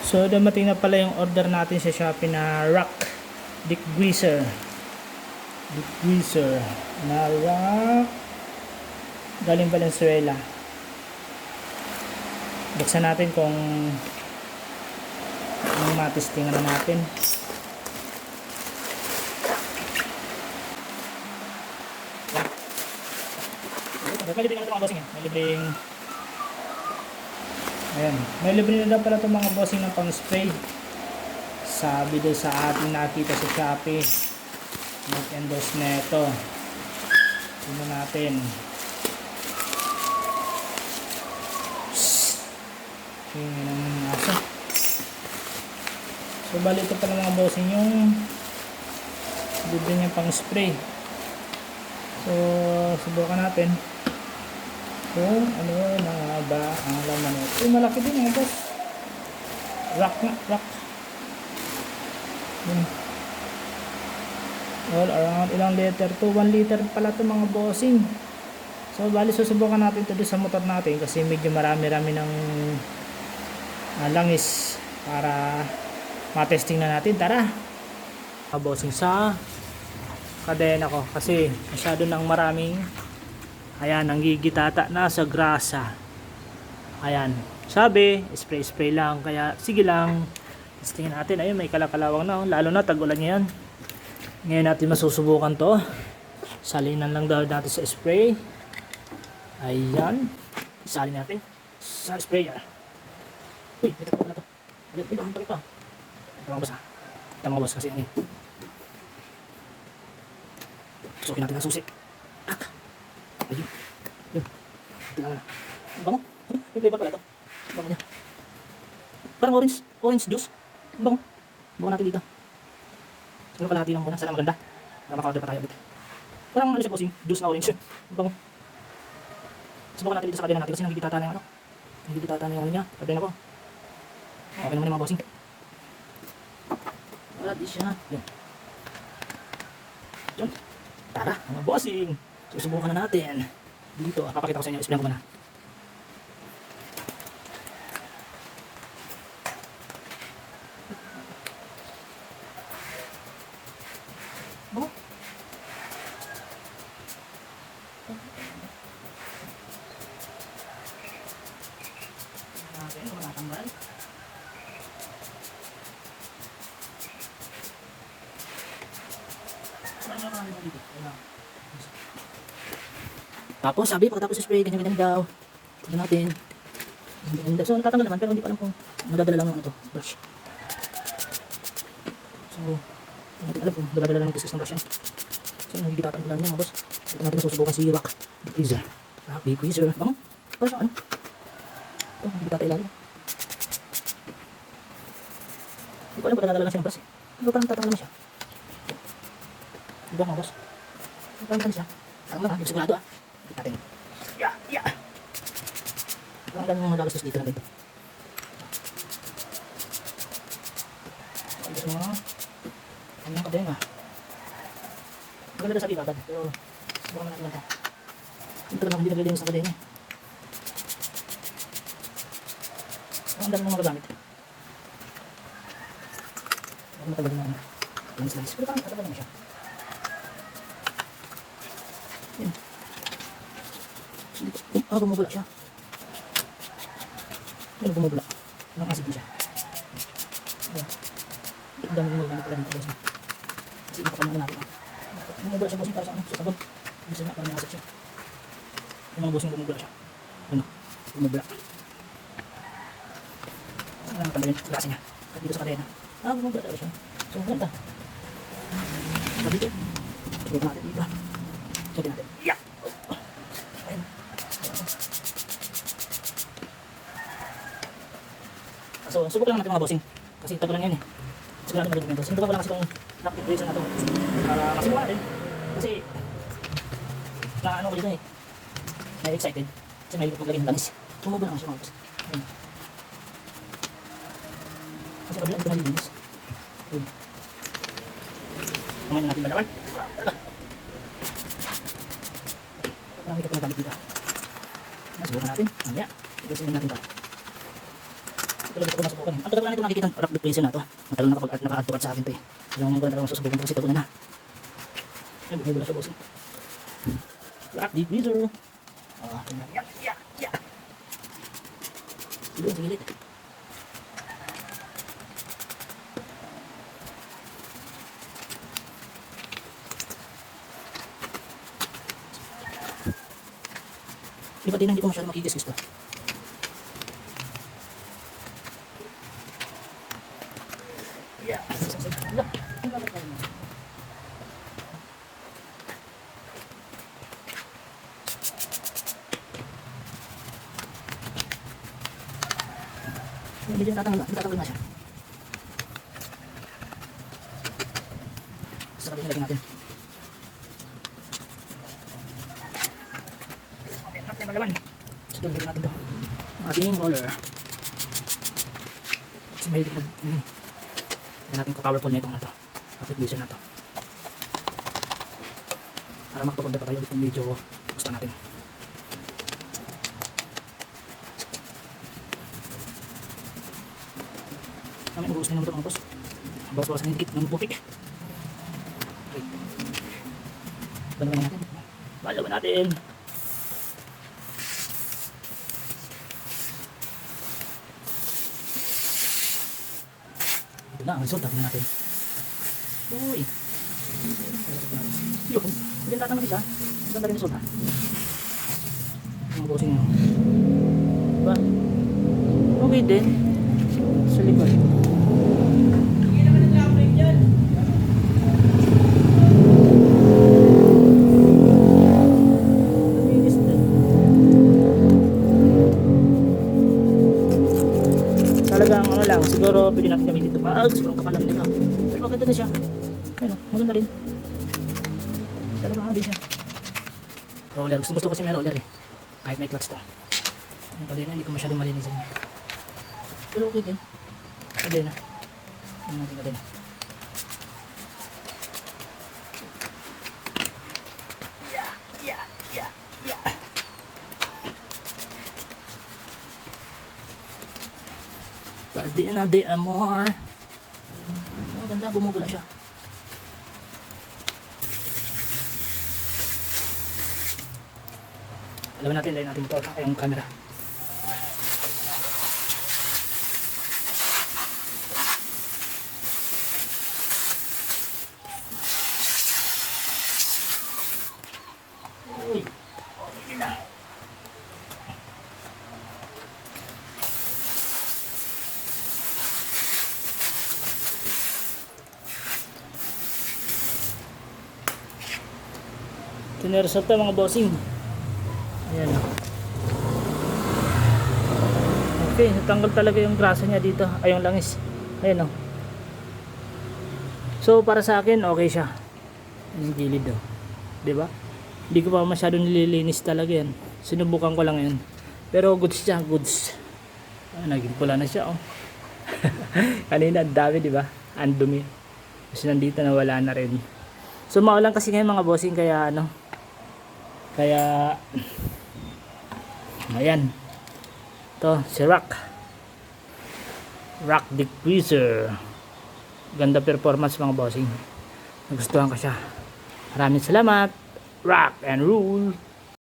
So dumating na pala yung order natin sa Shopee na rock degreaser. Degreaser na rock galing Valenzuela. Buksan natin kung matestingan na natin. May libreng ano ito mga bossing yan. May libreng ayan. May libre na daw pala itong mga bossing ng pang spray. Sabi doon sa ating nakita sa Shopee. Mag-endorse na ito. Tingnan natin. Tingnan ng aso. So bali ito pala mga bossing yung libre niya pang spray. So subukan natin kung ano na ba ang laman nito. Malaki din mga boss. Rock na, rock. All around ilang liter to? 1 liter pala to mga bossing. So bali susubukan natin ito sa motor natin kasi medyo marami-rami ng langis para matesting na natin. Tara mga bossing sa kadena ko kasi masyado nang maraming ayan, nanggigitata na sa grasa. Ayan, sabi spray lang, kaya sige lang, testingin natin. Ayun, may kalakalawang na, lalo na tag-ulan ngayon. Ngayon natin masusubukan to. Salinan lang daw natin sa spray. Ayan, isalin natin sa sprayer. Uy, may takot na to. Ito mga boss ha. Ito mga boss kasi ano. Sukin natin ang susi. Ayun. Yun. Tingnan mo na. Bango. Yung flavor pala ito. Bango niya. Parang orange juice. Bango. Bango natin dito. Siguro kalahati lang muna. Sana maganda. Para maka-order pa tayo ulit. Parang ano siya bossing. Juice na orange. Bango. Subukan natin dito sa kadena natin kasi nagigitata na yung ano. Nagigitata na yung ano niya. Kadena ko. Okay naman yung mga bossing. Wala di siya. Yun. Yun. Tara mga bossing. Susubukan na natin. Dito, papakita ko sa inyo. Isprayan ko muna. Oh. Natin, kung natanggal. Tapos sabi pagkatapos spray ganyan daw. Tingnan natin. So natatanggal naman pero hindi ko alam kung nadadala lang ng ano to, brush. So hindi natin alam kung nadadala lang ng business ng brush yan. So nagigitatan ko lang niya mga boss. Ito natin susubukan si rock degreaser. Rock degreaser. Bango? Parang saan? Ito, nagigitata ilalim. Hindi ko alam kung nadadala lang siya ng brush. Pero parang tatanggal naman siya. Diba mga boss? Parang tatanggal siya. Tama lang ha, hindi sigurado ha. Natin. Yeah. Ang dami mga lagas dito natin. Gusto mo ang kadena. Maganda sa sabi agad, pero baka natin lang ito. Ito lang hindi naglilinis sa kadena. Ang dami mga gamit. Ang matagal na ano. Lanis. Pero parang katagal naman siya. Yan. Bumubula siya. Ano bumubula? Anong acid siya? Ayan. Ang dami bumubula pala dito. Kasi ipapalungan natin. Bumubula siya bossing para sa ano? Sa sabon. Bisa nga parang may acid siya. Yung mga bossing bumubula siya. Ano? Bumubula. Ano ang tanda yun? Klase niya. At dito sa kadena. Bumubula talaga siya. So, ganda. So, dito. Tignan natin dito. Check natin. Yeah! So, subok lang natin mga bossing. Kasi tagulan yan eh. Sigurado magandang bossing. Subukan ko lang kasi itong rock degreaser na ito. Para masimulan natin. Kasi, ano ko dito eh. May excited. Kasi may maglagay ng langis. Sumubo lang siya mga bossing. Kasi kabilang ito nalilinis. Kumain na natin balawan. Marami ka pinagamit dito. Subukan natin. Mamaya. Igasin natin ito. talaga ito ko nasubukan. Ang tagal ko na ito nakikita ng rock depression na ito. Matagal na naka-add to cart sa akin ito eh. Kailangan ko na talagang susubukan kasi tagunan na. Ay, bumibula siya bossing. Rock depression. Yeah. Sige, sige. Di ba din hindi ko masyado makikis to? Yeah. Medyo natatanggal na siya. Sa kabila lagyan natin. Malaman. So, lagyan natin ito. Ating roller. Kasi may higit na natin ka-powerful na itong na ito. Application na ito. Para makapagpunta pa tayo dito medyo gusto natin. Kami mag-uus na naman ito mga boss. Bawas-bawas na yung dikit ng putik. Okay. Balaban natin. Balaban natin. Ito na ang result. Tingnan natin. Uy. Yun. Hindi natatama din siya. Maganda rin result ha. Mga bossing nyo. Diba? Okay din. Sa likod. Talagang ano lang, siguro pwede natin gamitin ito pag sobrang kapal lang nito. Pero maganda na siya. Ayun, maganda rin. Talagang maganda siya. Roller, gusto kasi may roller eh. Kahit may clutch to. Yung pala hindi ko masyadong malinisin. Pero okay din. Pwede na. Ano natin natin. Yeah. Pwede na more. Ang ganda, bumubula siya. Alam natin, layan natin ito yung camera. Uy, okay na. Tineresult mga bossing. Ayan o. Okay, natanggal talaga yung grasa niya dito. Ay, yung langis. Ayan o. So, para sa akin, okay siya. Yung gilid o. Diba? Hindi ko pa masyado nililinis talaga yan. Sinubukan ko lang yan. Pero goods siya, goods. Naging pula na siya o. Kanina, ang dami diba? Ang dumi. Kasi nandito na wala na rin. So, maulan kasi ngayon mga bossing, kaya ano. Kaya ayan, ito si Rock Decreaser. Ganda performance mga bossing, nagustuhan ko siya. Maraming salamat. Rock and roll.